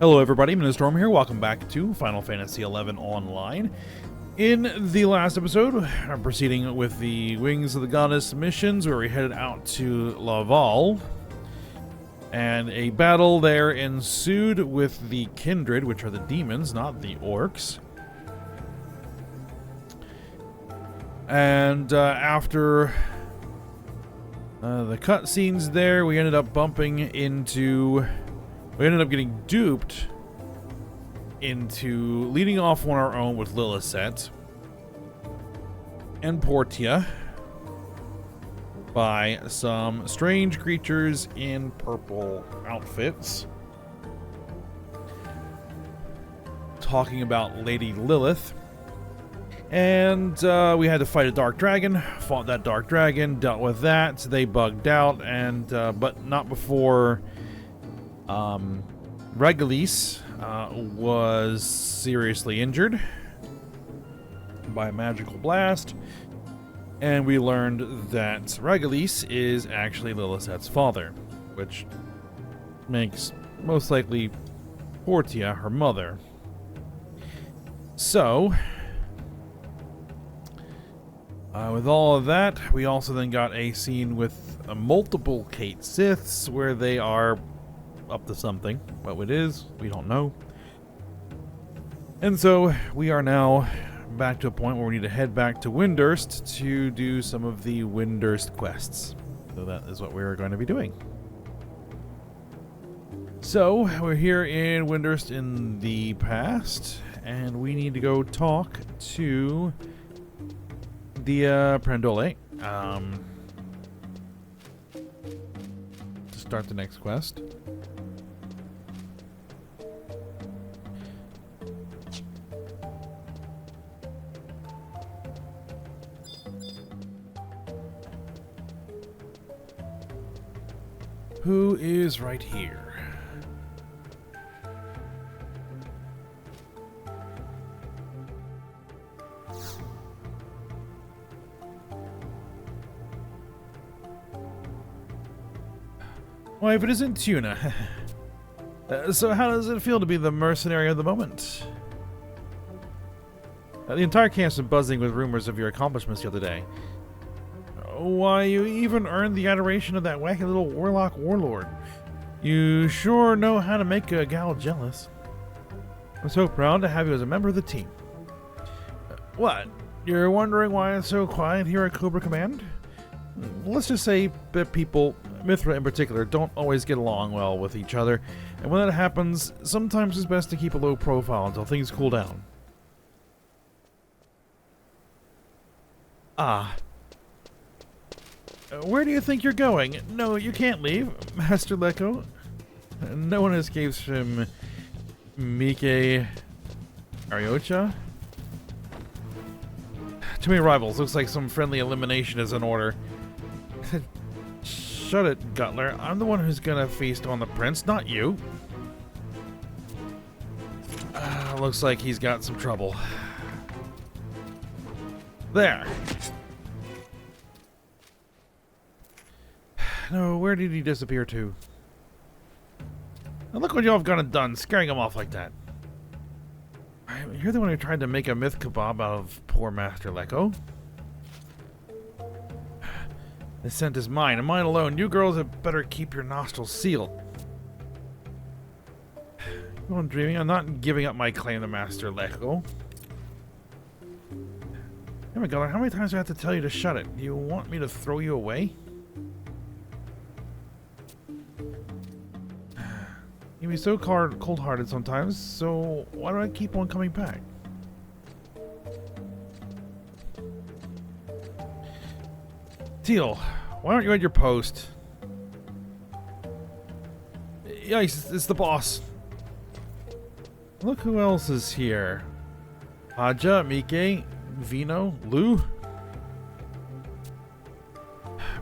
Hello everybody, Storm here. Welcome back to Final Fantasy XI Online. In the last episode, I'm proceeding with the Wings of the Goddess missions, where we headed out to Laval. And a battle there ensued with the Kindred, which are the demons, not the orcs. And after the cutscenes there, we ended up getting duped into leading off on our own with Lillicet and Portia by some strange creatures in purple outfits, talking about Lady Lilith. And we had to fight a dark dragon, fought that dark dragon, dealt with that. They bugged out, and but not before Vana'diel was seriously injured by a magical blast, and we learned that Vana'diel is actually Lillicet's father, which makes most likely Portia her mother. So, with all of that, we also then got a scene with multiple Kate Siths where they are up to something. What it is, we don't know. And so we are now back to a point where we need to head back to Windurst to do some of the Windurst quests. So that is what we're going to be doing. So we're here in Windurst in the past, and we need to go talk to the Prandole to start the next quest. Who is right here? Why, if it isn't Tuna. So how does it feel to be the mercenary of the moment? The entire camp's been buzzing with rumors of your accomplishments the other day. Why, you even earned the adoration of that wacky little warlock warlord. You sure know how to make a gal jealous. I'm so proud to have you as a member of the team. What? You're wondering why it's so quiet here at Cobra Command? Let's just say that people, Mithra in particular, don't always get along well with each other, and when that happens, sometimes it's best to keep a low profile until things cool down. Ah. Where do you think you're going? No, you can't leave, Master Lecco. No one escapes from Mike Ariocha. Too many rivals. Looks like some friendly elimination is in order. Shut it, Gutler. I'm the one who's gonna feast on the prince, not you. Looks like he's got some trouble. There. No, where did he disappear to? Now look what y'all have gone and done, scaring him off like that. You're the one who tried to make a myth kebab out of poor Master Lecco. The scent is mine, and mine alone. You girls had better keep your nostrils sealed. No, I'm dreaming. I'm not giving up my claim to Master Lecco. Oh my god, how many times do I have to tell you to shut it? Do you want me to throw you away? You can be so cold-hearted sometimes, so why do I keep on coming back? Teal, why aren't you at your post? Yikes, it's the boss. Look who else is here. Haja, Mike, Vino, Lou.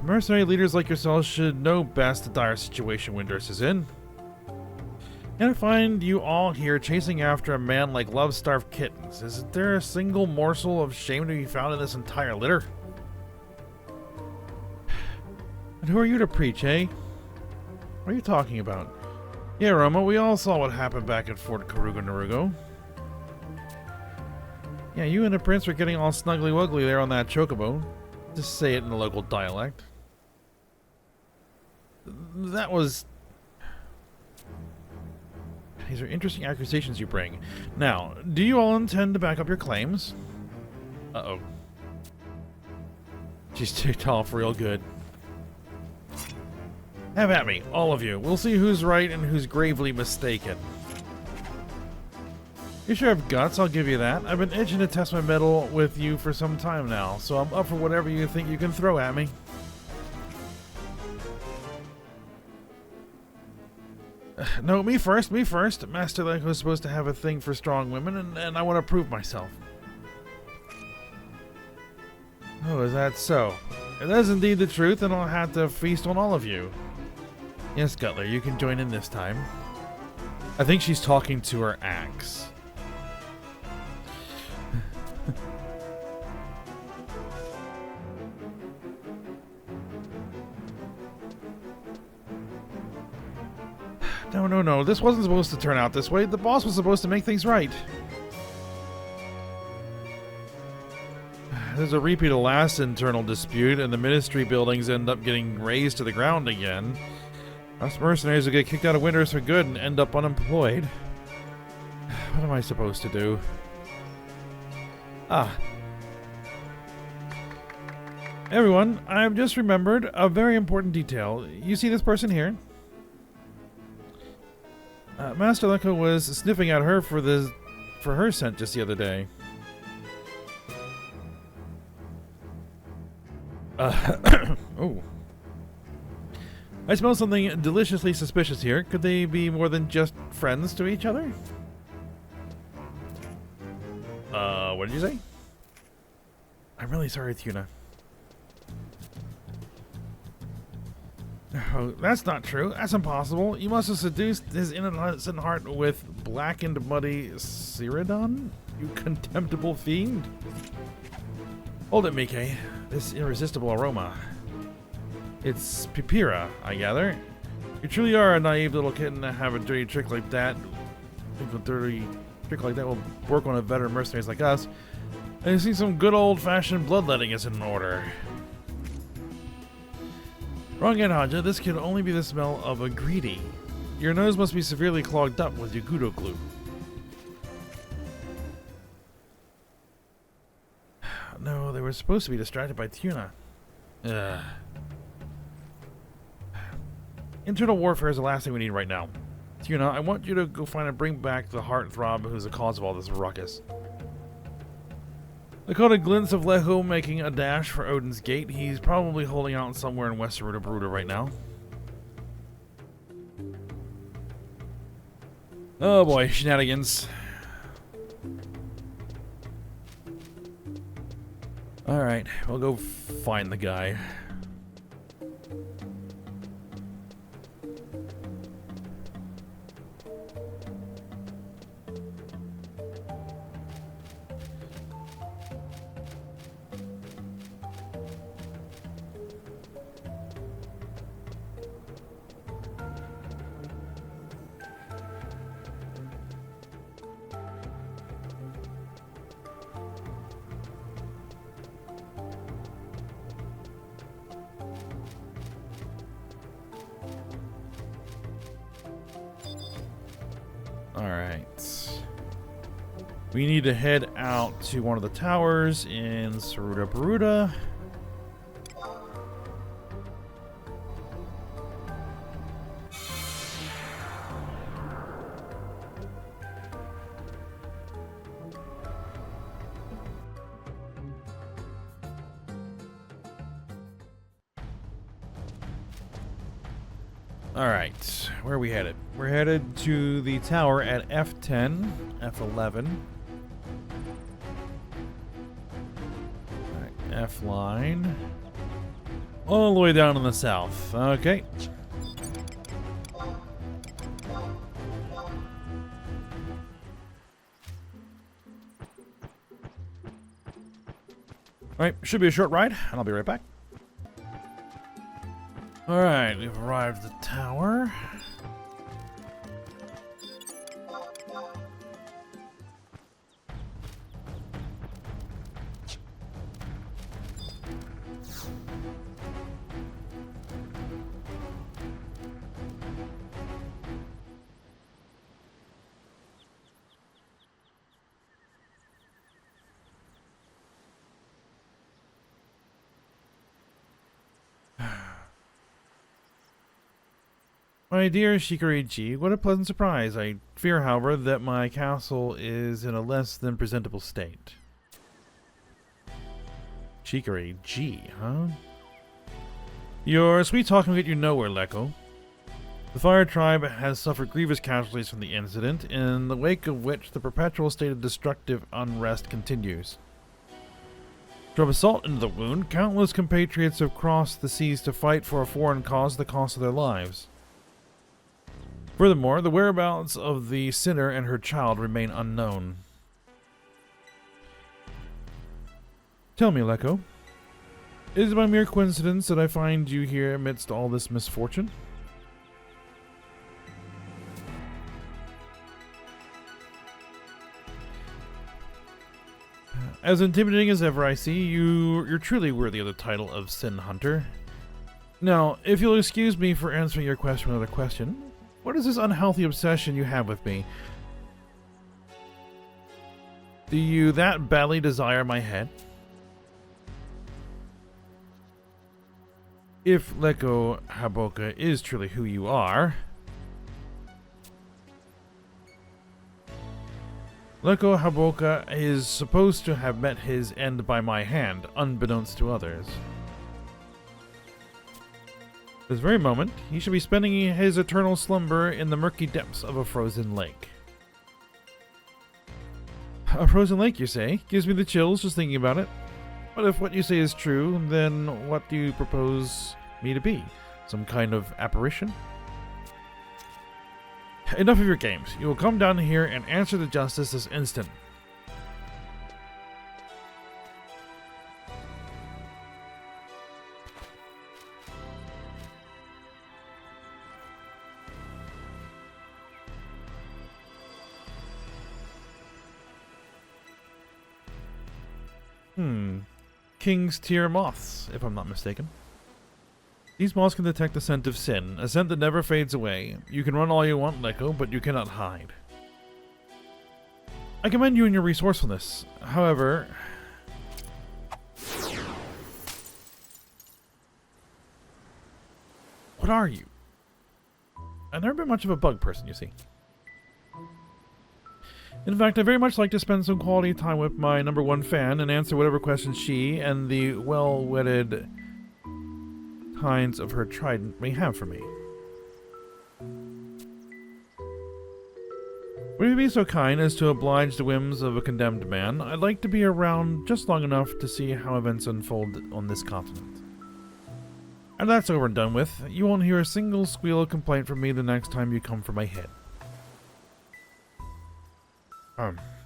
Mercenary leaders like yourselves should know best the dire situation Windurst is in. And I find you all here chasing after a man like love-starved kittens. Is there a single morsel of shame to be found in this entire litter? And who are you to preach, eh? What are you talking about? Yeah, Roma, we all saw what happened back at Fort Karuga Narugo. Yeah, you and the prince were getting all snuggly-wuggly there on that chocobo. Just say it in the local dialect. That was... These are interesting accusations you bring. Now, do you all intend to back up your claims? Uh-oh. She's ticked off real good. Have at me, all of you. We'll see who's right and who's gravely mistaken. You sure have guts, I'll give you that. I've been itching to test my mettle with you for some time now, so I'm up for whatever you think you can throw at me. No, me first, me first. Master Leko's supposed to have a thing for strong women, and I want to prove myself. Oh, is that so? If that is indeed the truth, then I'll have to feast on all of you. Yes, Gutler, you can join in this time. I think she's talking to her axe. No, this wasn't supposed to turn out this way. The boss was supposed to make things right. There's a repeat of last internal dispute, and the ministry buildings end up getting razed to the ground again. Us mercenaries will get kicked out of Winters for good and end up unemployed. What am I supposed to do? Everyone, I've just remembered a very important detail. You see this person here? Master Leko was sniffing at her for her scent just the other day. Oh. I smell something deliciously suspicious here. Could they be more than just friends to each other? What did you say? I'm really sorry, Tuna. Oh, that's not true. That's impossible. You must have seduced his innocent heart with blackened, muddy Cyrodion? You contemptible fiend. Hold it, Mike. This irresistible aroma. It's Pipira, I gather. You truly are a naive little kitten to have a dirty trick like that. I think a dirty trick like that will work on a veteran mercenaries like us. I see some good old-fashioned bloodletting is in order. Wrong again, Haja. This could only be the smell of a greedy. Your nose must be severely clogged up with Yagudo glue. No, they were supposed to be distracted by Tuna. Ugh. Internal warfare is the last thing we need right now. Tuna, I want you to go find and bring back the heartthrob who's the cause of all this ruckus. I caught a glimpse of Leho making a dash for Odin's Gate. He's probably holding out somewhere in West Ruda right now. Oh boy, shenanigans. Alright, we'll go find the guy. Alright. We need to head out to one of the towers in Saruda. Alright, where are we headed? We're headed to the tower at F10, F11. Alright, F line. All the way down in the south. Okay. Alright, should be a short ride, and I'll be right back. Alright, we've arrived at the tower. My dear Shikari-ji, what a pleasant surprise. I fear, however, that my castle is in a less than presentable state. Shikari-ji, huh? Your sweet talk can get you nowhere, Leko. The Fire Tribe has suffered grievous casualties from the incident, in the wake of which the perpetual state of destructive unrest continues. To rub salt into the wound, countless compatriots have crossed the seas to fight for a foreign cause at the cost of their lives. Furthermore, the whereabouts of the sinner and her child remain unknown. Tell me, Leko, is it by mere coincidence that I find you here amidst all this misfortune? As intimidating as ever I see, you're truly worthy of the title of Sin Hunter. Now, if you'll excuse me for answering your question with another question, what is this unhealthy obsession you have with me? Do you that badly desire my head? If Leko Haboka is truly who you are, Leko Haboka is supposed to have met his end by my hand, unbeknownst to others. This very moment, he should be spending his eternal slumber in the murky depths of a frozen lake. A frozen lake, you say? Gives me the chills just thinking about it. But if what you say is true, then what do you propose me to be? Some kind of apparition? Enough of your games. You will come down here and answer the justice this instant. King's Tear moths, if I'm not mistaken. These moths can detect the scent of sin, a scent that never fades away. You can run all you want, Leko, but you cannot hide. I commend you in your resourcefulness. However, what are you? I've never been much of a bug person, you see. In fact, I very much like to spend some quality time with my #1 fan and answer whatever questions she and the well-wedded hinds of her trident may have for me. Would you be so kind as to oblige the whims of a condemned man? I'd like to be around just long enough to see how events unfold on this continent. And that's over and done with. You won't hear a single squeal of complaint from me the next time you come for my head.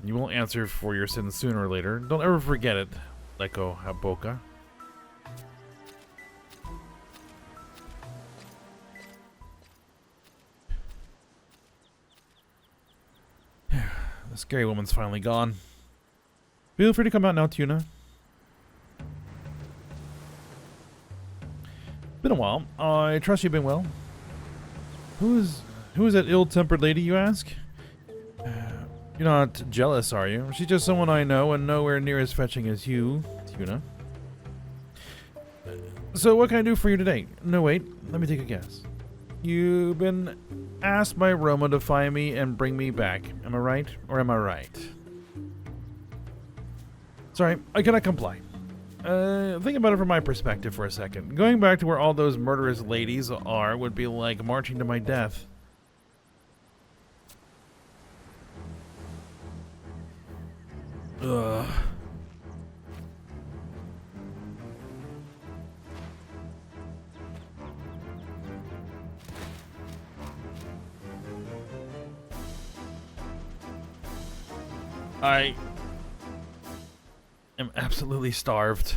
You will answer for your sins sooner or later. Don't ever forget it, Leko Haboka. The scary woman's finally gone. Feel free to come out now, Tuna. Been a while. I trust you've been well. Who is that ill-tempered lady, you ask? You're not jealous, are you? She's just someone I know and nowhere near as fetching as you, Tuna. So what can I do for you today? No, wait. Let me take a guess. You've been asked by Roma to find me and bring me back. Am I right? Or am I right? Sorry, I cannot comply. Think about it from my perspective for a second. Going back to where all those murderous ladies are would be like marching to my death. Ugh. I am absolutely starved.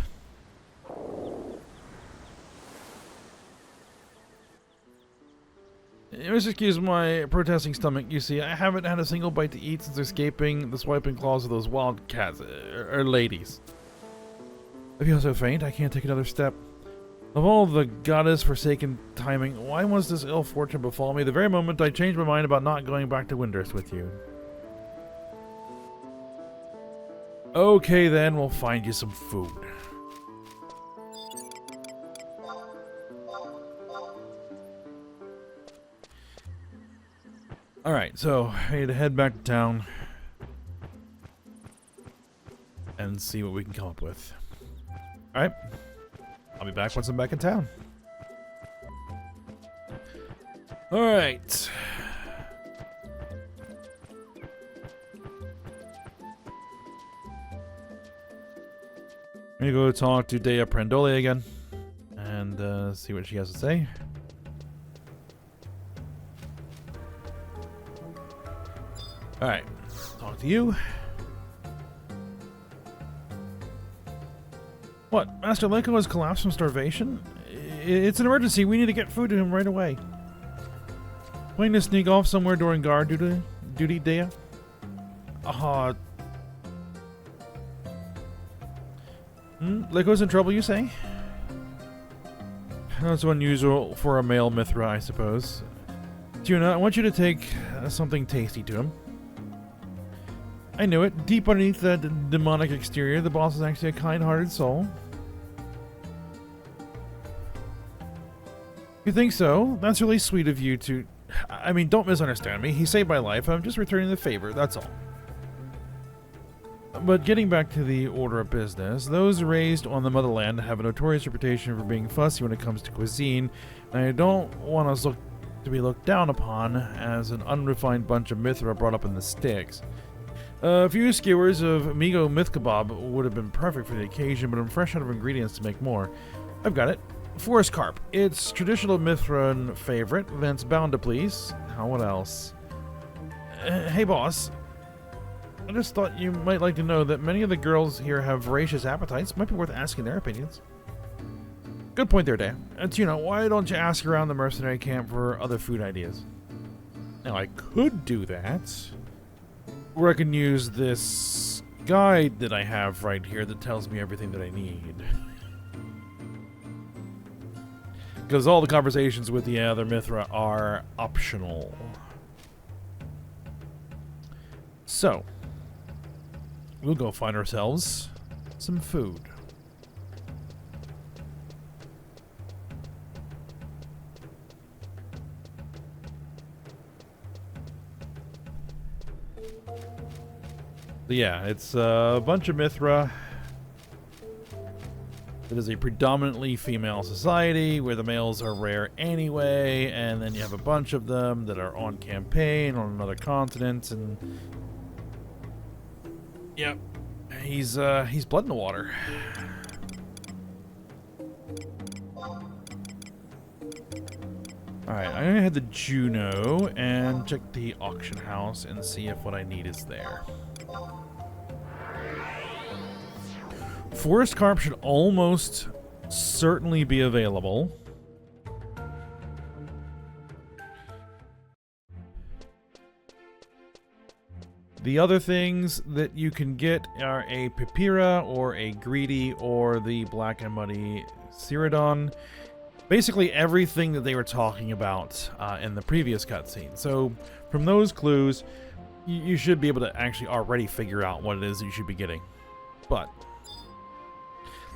Just excuse my protesting stomach. You see, I haven't had a single bite to eat since escaping the swiping claws of those wild cats, or ladies. I feel so faint, I can't take another step. Of all the goddess-forsaken timing, why must this ill fortune befall me the very moment I changed my mind about not going back to Windurst with you? Okay then, we'll find you some food. Alright, so I need to head back to town and see what we can come up with. Alright. I'll be back once I'm back in town. Alright. I'm gonna go talk to Dea Prandoli again and see what she has to say. Alright, talk to you. What? Master Leko has collapsed from starvation? It's an emergency. We need to get food to him right away. Planning to sneak off somewhere during guard duty, Dea? Leko's in trouble, you say? That's unusual for a male Mithra, I suppose. Tuna, I want you to take something tasty to him. I knew it. Deep underneath that demonic exterior, the boss is actually a kind-hearted soul. You think so? That's really sweet of you to... I mean, don't misunderstand me. He saved my life. I'm just returning the favor, that's all. But getting back to the order of business, those raised on the motherland have a notorious reputation for being fussy when it comes to cuisine, and I don't want us to be looked down upon as an unrefined bunch of Mithra brought up in the sticks. A few skewers of Migo myth kebab would have been perfect for the occasion, but I'm fresh out of ingredients to make more. I've got it. Forest carp. It's traditional Mithran favorite. Vince bound to please. What else? Hey boss. I just thought you might like to know that many of the girls here have voracious appetites. Might be worth asking their opinions. Good point there, Dan. Tuna, why don't you ask around the mercenary camp for other food ideas? Now, I could do that. Or I can use this guide that I have right here that tells me everything that I need. Because all the conversations with the other Mithra are optional. So, we'll go find ourselves some food. But yeah, it's a bunch of Mithra. It is a predominantly female society where the males are rare anyway, and then you have a bunch of them that are on campaign on another continent, and yep, he's blood in the water. Alright, I'm gonna head to Juneau and check the auction house and see if what I need is there. Forest carp should almost certainly be available. The other things that you can get are a Pipira or a Greedy or the Black and Muddy Ceridon. Basically everything that they were talking about in the previous cutscene. So from those clues, you should be able to actually already figure out what it is you should be getting. But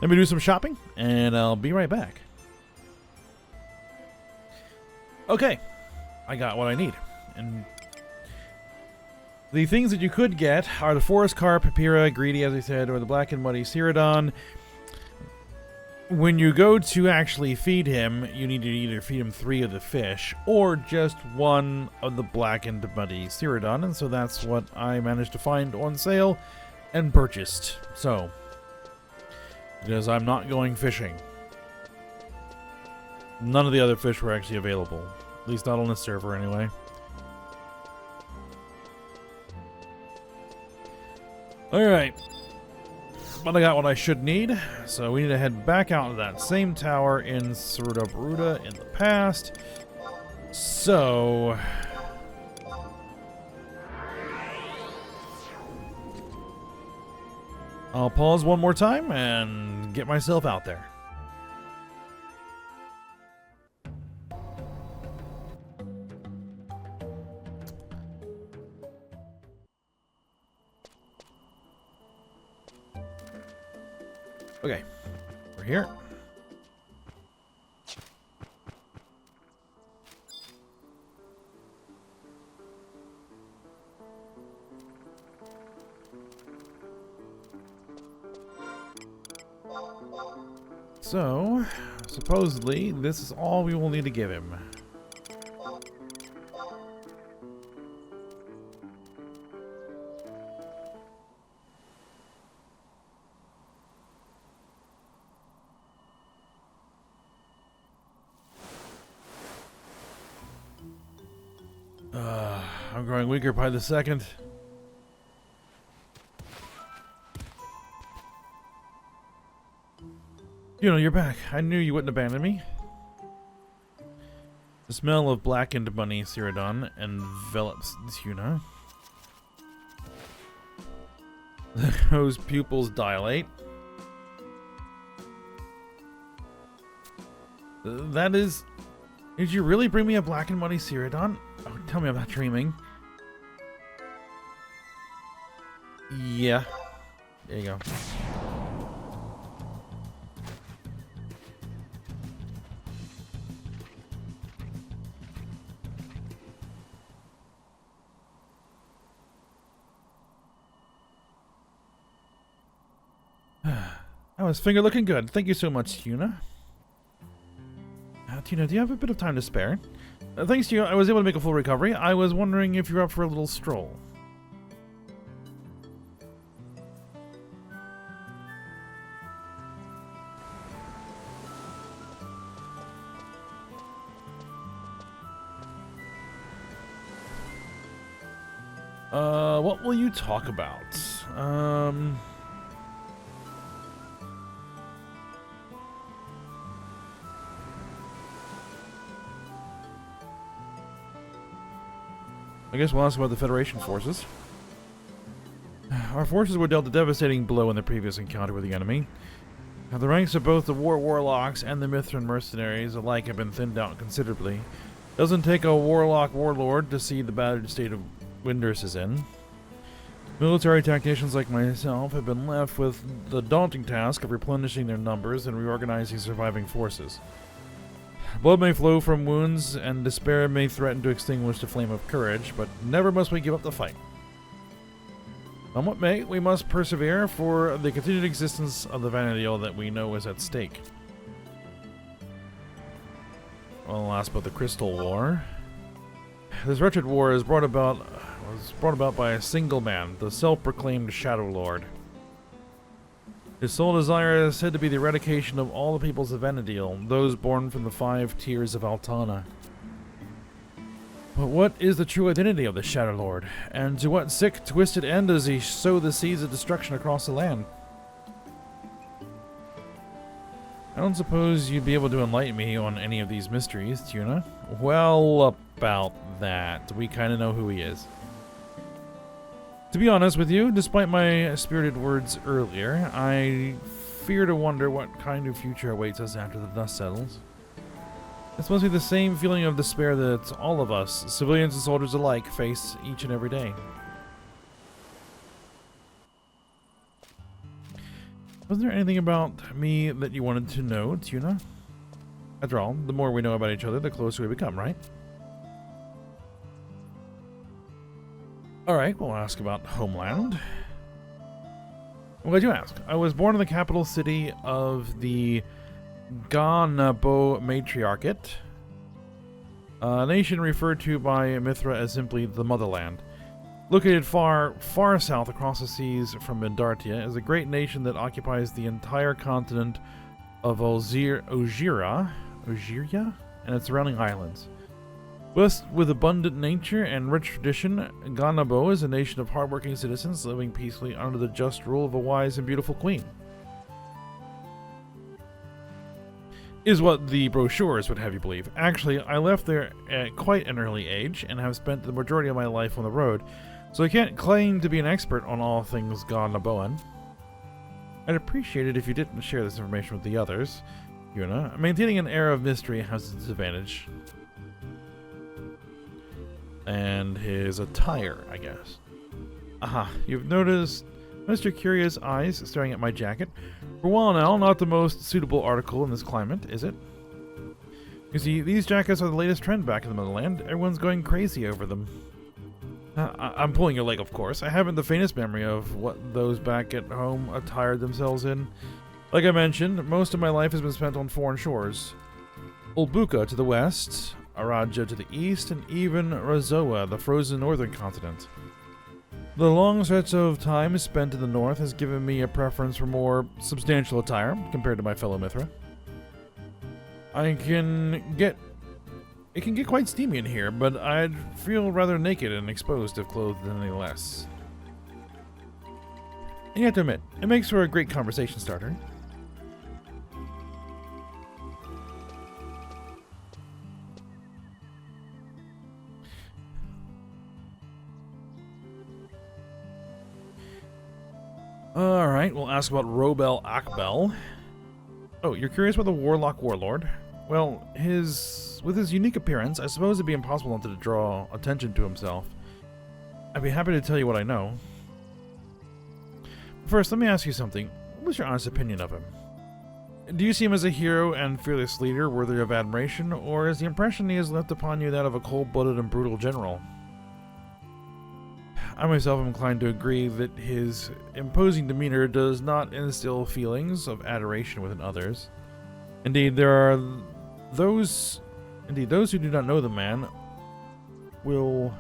let me do some shopping, and I'll be right back. Okay, I got what I need. And the things that you could get are the Forest Carp, Pipira, Greedy, as I said, or the Black and Muddy Ceridon. When you go to actually feed him, you need to either feed him 3 of the fish, or just 1 of the Black and Muddy Ceridon, and so that's what I managed to find on sale and purchased. So, because I'm not going fishing. None of the other fish were actually available. At least not on the server, anyway. Alright. But I got what I should need. So we need to head back out to that same tower in Ceruda in the past. So... I'll pause one more time and get myself out there. Okay, we're here. So, supposedly, this is all we will need to give him. I'm growing weaker by the second. You know, you're back. I knew you wouldn't abandon me. The smell of blackened money Cyrodiil envelops Tuna. Those pupils dilate. That is... Did you really bring me a blackened money Cyrodiil? Oh, tell me I'm not dreaming. Yeah. There you go. Oh, his finger looking good. Thank you so much, Tuna. Tuna, do you have a bit of time to spare? Thanks to you, I was able to make a full recovery. I was wondering if you're up for a little stroll. What will you talk about? I guess we'll ask about the Federation forces. Our forces were dealt a devastating blow in the previous encounter with the enemy. Now, the ranks of both the warlocks and the Mithran mercenaries alike have been thinned out considerably. Doesn't take a warlock warlord to see the battered state of Windurst is in. Military tacticians like myself have been left with the daunting task of replenishing their numbers and reorganizing surviving forces. Blood may flow from wounds, and despair may threaten to extinguish the flame of courage, but never must we give up the fight. On what may, we must persevere for the continued existence of the Vana'diel that we know is at stake. Well, last but the Crystal War. This wretched war was brought about by a single man, the self-proclaimed Shadow Lord. His sole desire is said to be the eradication of all the peoples of Vana'diel, those born from the 5 tiers of Altana. But what is the true identity of the Shadow Lord, and to what sick, twisted end does he sow the seeds of destruction across the land? I don't suppose you'd be able to enlighten me on any of these mysteries, Tuna. Well, about that. We kind of know who he is. To be honest with you, despite my spirited words earlier, I fear to wonder what kind of future awaits us after the dust settles. This must be the same feeling of despair that all of us, civilians and soldiers alike, face each and every day. Wasn't there anything about me that you wanted to know, Tuna? After all, the more we know about each other, the closer we become, right? Alright, we'll ask about Homeland. I'm glad you asked. I was born in the capital city of the Ganabo Matriarchate, a nation referred to by Mithra as simply the Motherland. Located far, far south across the seas from Mendartia is a great nation that occupies the entire continent of Ogiria and its surrounding islands. Blessed with abundant nature and rich tradition, Ganabo is a nation of hardworking citizens living peacefully under the just rule of a wise and beautiful queen. Is what the brochures would have you believe. Actually, I left there at quite an early age and have spent the majority of my life on the road, so I can't claim to be an expert on all things Ganaboan. I'd appreciate it if you didn't share this information with the others, Yuna. Maintaining an air of mystery has its advantage. And his attire, I guess. Aha, you've noticed Mr. Curious eyes staring at my jacket. For a while now, not the most suitable article in this climate, is it? You see, these jackets are the latest trend back in the Motherland. Everyone's going crazy over them. I'm pulling your leg, of course. I haven't the faintest memory of what those back at home attired themselves in. Like I mentioned, most of my life has been spent on foreign shores. Ulbuka to the west, Araja to the east, and even Razoa, the frozen northern continent. The long stretch of time spent in the north has given me a preference for more substantial attire compared to my fellow Mithra. It can get quite steamy in here, but I'd feel rather naked and exposed if clothed any less. And you have to admit, it makes for a great conversation starter. Alright, we'll ask about Robel Akbel. Oh, you're curious about the Warlock Warlord? Well, with his unique appearance, I suppose it'd be impossible not to draw attention to himself. I'd be happy to tell you what I know. First, let me ask you something. What's your honest opinion of him? Do you see him as a hero and fearless leader worthy of admiration, or is the impression he has left upon you that of a cold-blooded and brutal general? I myself am inclined to agree that his imposing demeanor does not instill feelings of adoration within others. Indeed, there are those who do not know the man will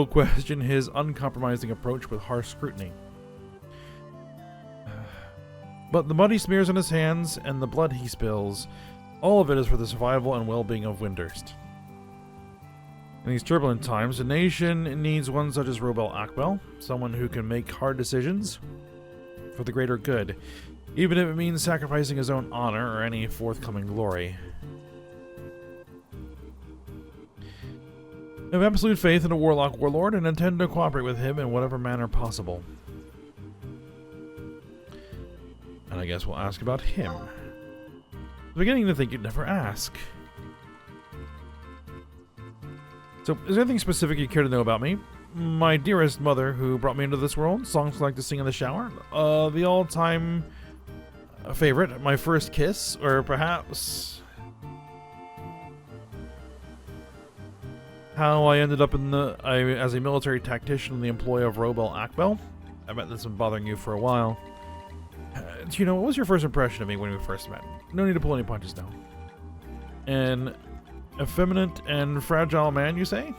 question his uncompromising approach with harsh scrutiny. But the mud he smears on his hands and the blood he spills, all of it is for the survival and well-being of Windurst. In these turbulent times, the nation needs one such as Robel Akbel, someone who can make hard decisions for the greater good, even if it means sacrificing his own honor or any forthcoming glory. I have absolute faith in a Warlock Warlord and intend to cooperate with him in whatever manner possible. And I guess we'll ask about him. I'm beginning to think you'd never ask. So, is there anything specific you care to know about me? My dearest mother, who brought me into this world, songs I like to sing in the shower, the all-time favorite, my first kiss, or perhaps how I ended up as a military tactician in the employ of Robel Akbel. I bet that's been bothering you for a while. What was your first impression of me when we first met? No need to pull any punches now. An effeminate and fragile man, you say?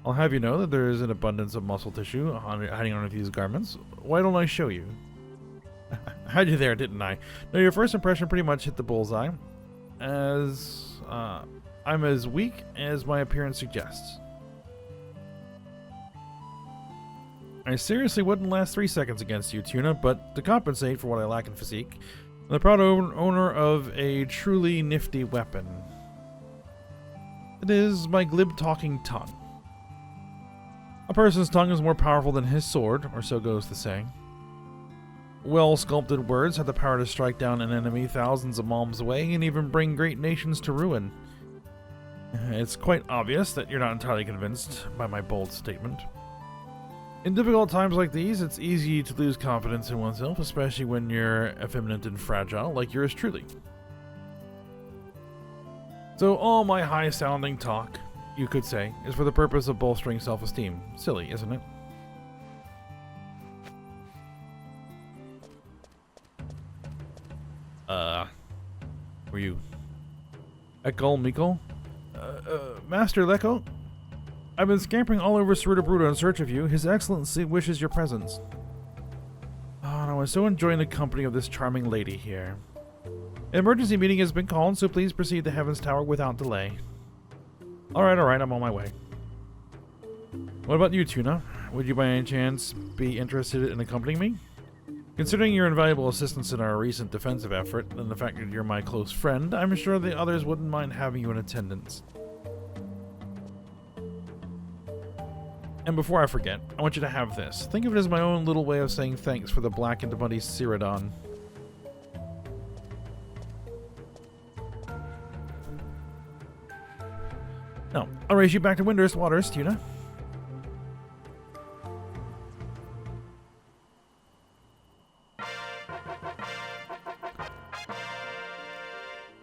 I'll have you know that there is an abundance of muscle tissue hiding underneath these garments. Why don't I show you? Had you there, didn't I? No, your first impression pretty much hit the bullseye. I'm as weak as my appearance suggests. I seriously wouldn't last 3 seconds against you, Tuna, but to compensate for what I lack in physique, I'm the proud owner of a truly nifty weapon. It is my glib-talking tongue. A person's tongue is more powerful than his sword, or so goes the saying. Well-sculpted words have the power to strike down an enemy thousands of miles away and even bring great nations to ruin. It's quite obvious that you're not entirely convinced by my bold statement. In difficult times like these, it's easy to lose confidence in oneself, especially when you're effeminate and fragile, like yours truly. So all my high-sounding talk, you could say, is for the purpose of bolstering self-esteem. Silly, isn't it? Were you Ekal Mikal? Master Leko? I've been scampering all over Cerudabruda in search of you. His Excellency wishes your presence. Oh, and I was so enjoying the company of this charming lady here. An emergency meeting has been called, so please proceed to Heaven's Tower without delay. Alright, I'm on my way. What about you, Tuna? Would you by any chance be interested in accompanying me? Considering your invaluable assistance in our recent defensive effort, and the fact that you're my close friend, I'm sure the others wouldn't mind having you in attendance. And before I forget, I want you to have this. Think of it as my own little way of saying thanks for the black and muddy Cyrodion. Now, I'll raise you back to Windurst waters, Tuna.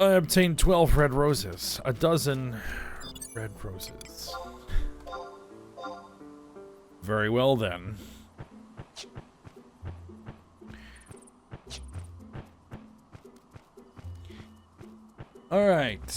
I obtained 12 red roses. A dozen red roses. Very well then. Alright.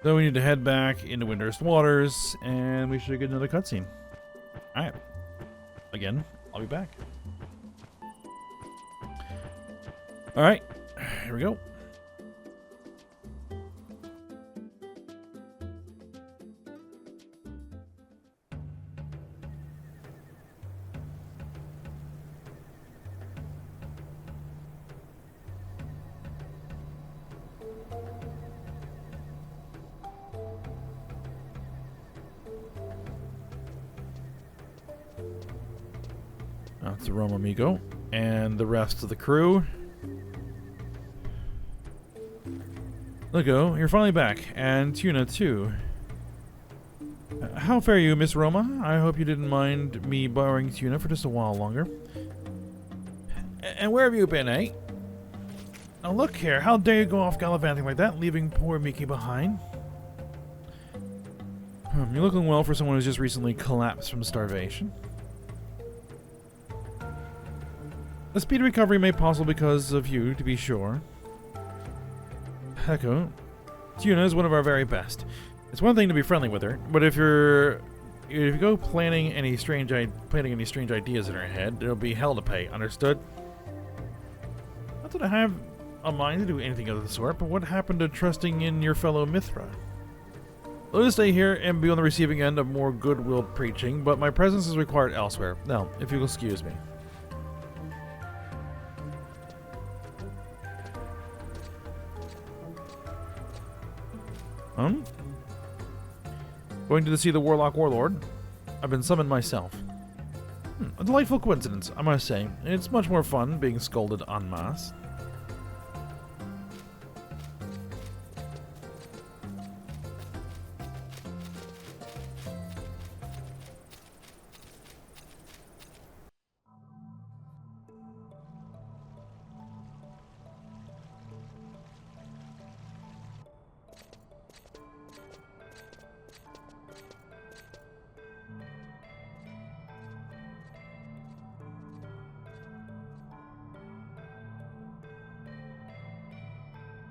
So we need to head back into Windurst Waters, and we should get another cutscene. Alright. Again, I'll be back. Alright, here we go. That's Roma Amigo and the rest of the crew. Logo, you're finally back, and Tuna too. How fare you, Miss Roma? I hope you didn't mind me borrowing Tuna for just a while longer. And where have you been, eh? Now look here, how dare you go off gallivanting like that, leaving poor Miki behind? You're looking well for someone who's just recently collapsed from starvation. The speedy recovery made possible because of you, to be sure. Hecko, Tuna is one of our very best. It's one thing to be friendly with her, but if you go planning any strange ideas in her head, there'll be hell to pay. Understood? Not that I have a mind to do anything of the sort, but what happened to trusting in your fellow Mithra? Let us stay here and be on the receiving end of more goodwill preaching, but my presence is required elsewhere. Now, if you'll excuse me. Going to see the Warlock Warlord? I've been summoned myself. A delightful coincidence, I must say. It's much more fun being scolded en masse.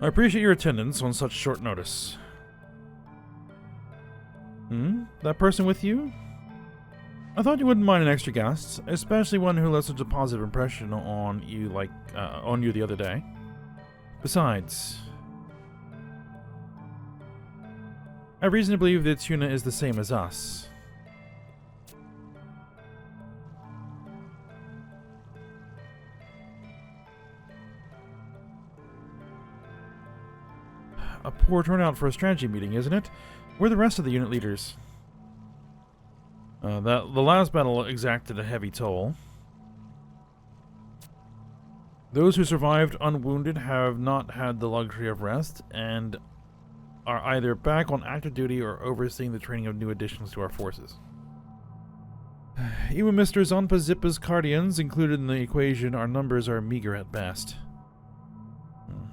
I appreciate your attendance on such short notice. That person with you? I thought you wouldn't mind an extra guest, especially one who left such a positive impression on you the other day. Besides, I have reason to believe that Tuna is the same as us. A poor turnout for a strategy meeting, isn't it? Where are the rest of the unit leaders? The last battle exacted a heavy toll. Those who survived unwounded have not had the luxury of rest and are either back on active duty or overseeing the training of new additions to our forces. Even Mr. Zonpa-Zippa's Cardians included in the equation, our numbers are meager at best.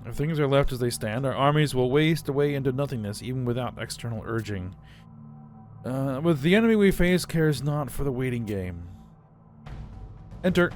If things are left as they stand, our armies will waste away into nothingness even without external urging. With the enemy we face cares not for the waiting game. Enter.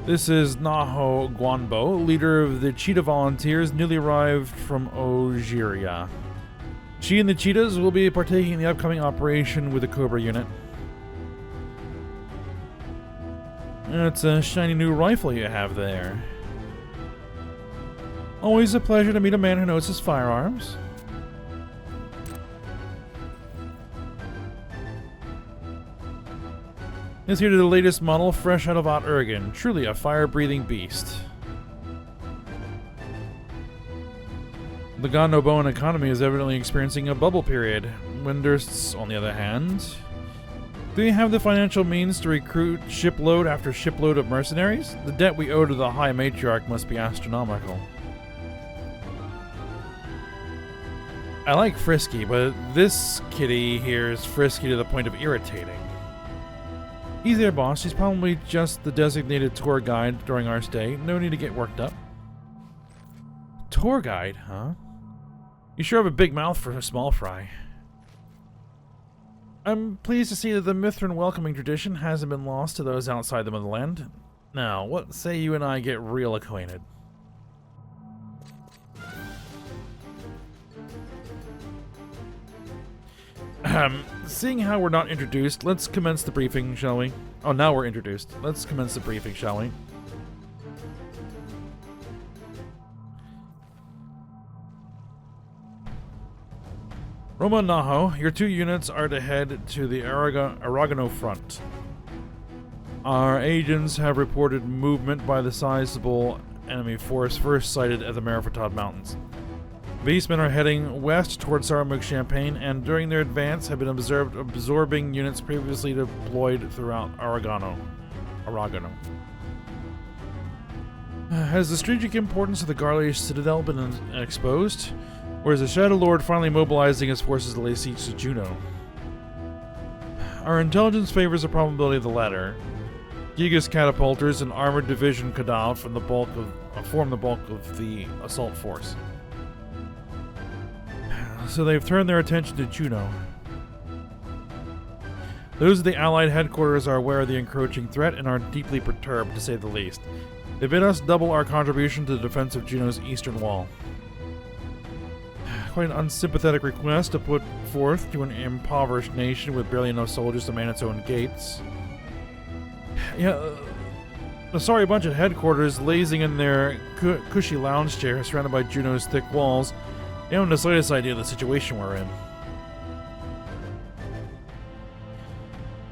This is Naho Guanbo, leader of the Cheetah Volunteers, newly arrived from Ogiria. She and the Cheetahs will be partaking in the upcoming operation with the Cobra unit. It's a shiny new rifle you have there. Always a pleasure to meet a man who knows his firearms. Is here to the latest model, fresh out of Ott Ergen. Truly a fire-breathing beast. The Gondoboan economy is evidently experiencing a bubble period. Windurst's, on the other hand, do you have the financial means to recruit shipload after shipload of mercenaries? The debt we owe to the High Matriarch must be astronomical. I like frisky, but this kitty here is frisky to the point of irritating. Easy there, boss. She's probably just the designated tour guide during our stay. No need to get worked up. Tour guide, huh? You sure have a big mouth for a small fry. I'm pleased to see that the Mithrin welcoming tradition hasn't been lost to those outside the motherland. Now, what say you and I get real acquainted? Seeing how we're not introduced, let's commence the briefing, shall we? Oh, now we're introduced. Let's commence the briefing, shall we? Roma and Naho, your 2 units are to head to the Aragano front. Our agents have reported movement by the sizable enemy force first sighted at the Merifatad Mountains. Beastmen are heading west towards Saramuk-Champaign, and during their advance have been observed absorbing units previously deployed throughout Aragano. Has the strategic importance of the Garlish Citadel been exposed? Or is the Shadow Lord finally mobilizing his forces to lay siege to Juno? Our intelligence favors the probability of the latter. Gigas catapulters and armored division Kadal form the bulk of the assault force. So they've turned their attention to Juno. Those of the Allied headquarters are aware of the encroaching threat and are deeply perturbed, to say the least. They bid us double our contribution to the defense of Juno's eastern wall. Quite an unsympathetic request to put forth to an impoverished nation with barely enough soldiers to man its own gates. Yeah, a sorry bunch at headquarters, lazing in their cushy lounge chairs surrounded by Juno's thick walls. They haven't the slightest idea of the situation we're in.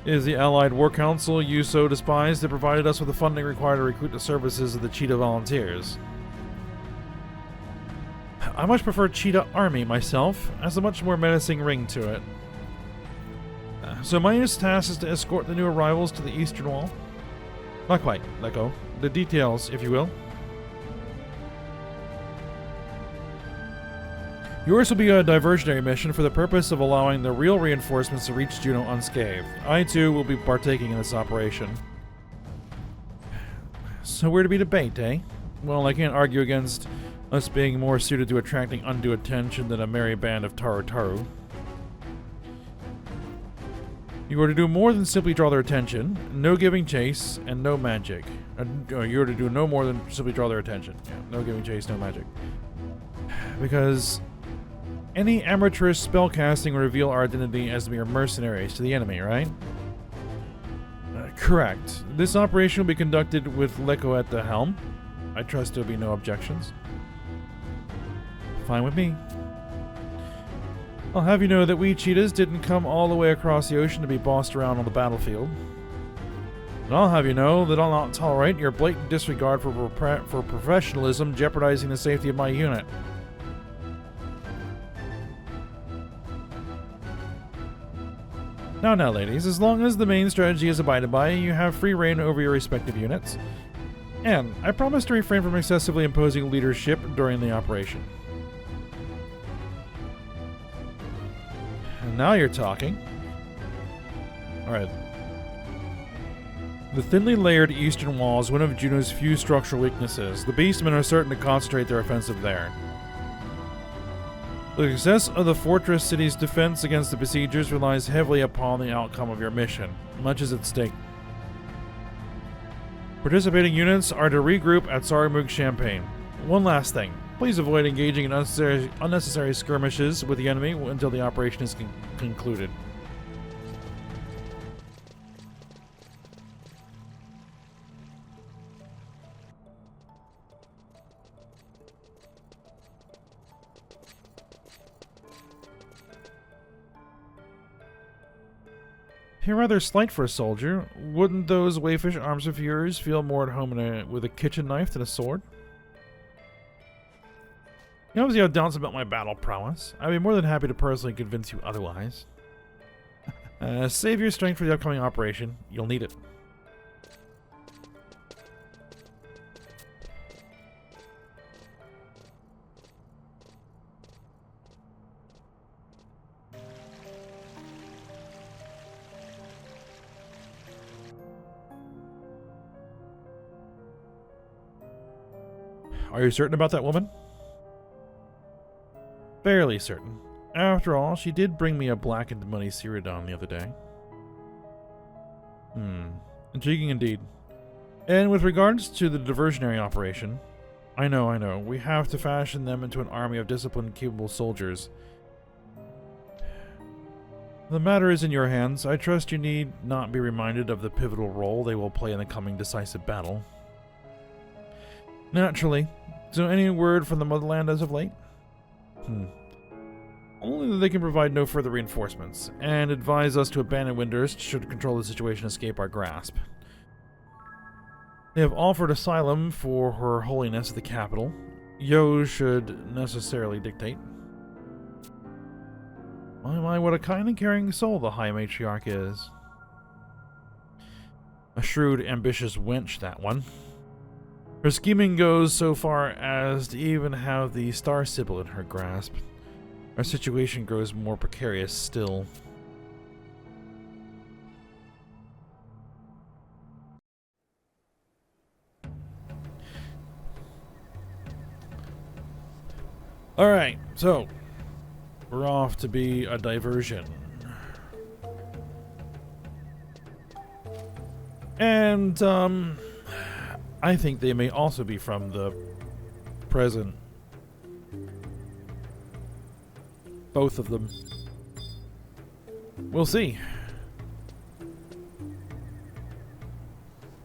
Is the Allied War Council you so despised that provided us with the funding required to recruit the services of the Cheetah Volunteers? I much prefer Cheetah Army myself, has a much more menacing ring to it. So my unit's task is to escort the new arrivals to the eastern wall? Not quite, let go. The details, if you will. Yours will be a diversionary mission for the purpose of allowing the real reinforcements to reach Juno unscathed. I, too, will be partaking in this operation. So we're to be debate, eh? Well, I can't argue against us being more suited to attracting undue attention than a merry band of Taru Taru. You are to do more than simply draw their attention, no giving chase, and no magic. You are to do no more than simply draw their attention. Yeah, no giving chase, no magic. Because any amateurish spellcasting will reveal our identity as mere mercenaries to the enemy, right? Correct. This operation will be conducted with Leko at the helm. I trust there will be no objections. Fine with me. I'll have you know that we cheetahs didn't come all the way across the ocean to be bossed around on the battlefield. And I'll have you know that I'll not tolerate your blatant disregard for professionalism jeopardizing the safety of my unit. Now, ladies, as long as the main strategy is abided by, you have free reign over your respective units. And I promise to refrain from excessively imposing leadership during the operation. And now you're talking. Alright. The thinly layered eastern wall is one of Juno's few structural weaknesses. The beastmen are certain to concentrate their offensive there. The success of the fortress city's defense against the besiegers relies heavily upon the outcome of your mission. Much is at stake. Participating units are to regroup at Saramuk-Champaign. One last thing. Please avoid engaging in unnecessary skirmishes with the enemy until the operation is concluded. You're rather slight for a soldier. Wouldn't those wayfish arms of yours feel more at home with a kitchen knife than a sword? You obviously have doubts about my battle prowess. I'd be more than happy to personally convince you otherwise. Save your strength for the upcoming operation. You'll need it. Are you certain about that woman? Fairly certain. After all, she did bring me a blackened money Ceridon the other day. Intriguing indeed. And with regards to the diversionary operation, I know, we have to fashion them into an army of disciplined, capable soldiers. The matter is in your hands. I trust you need not be reminded of the pivotal role they will play in the coming decisive battle. Naturally. So any word from the motherland as of late? Only that they can provide no further reinforcements, and advise us to abandon Windhurst should control the situation escape our grasp. They have offered asylum for Her Holiness the capital. Yo should necessarily dictate. My, what a kind and caring soul the High Matriarch is. A shrewd, ambitious wench, that one. Her scheming goes so far as to even have the Star Sibyl in her grasp. Our situation grows more precarious still. Alright, so we're off to be a diversion. And, I think they may also be from the present. Both of them. We'll see.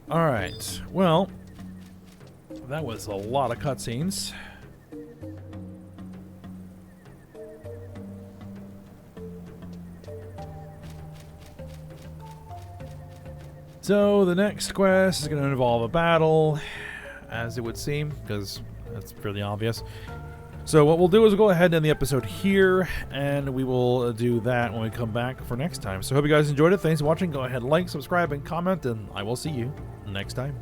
Alright, well, that was a lot of cutscenes. So the next quest is going to involve a battle, as it would seem, because that's fairly obvious. So what we'll do is we'll go ahead and end the episode here, and we will do that when we come back for next time. So hope you guys enjoyed it. Thanks for watching. Go ahead, like, subscribe, and comment, and I will see you next time.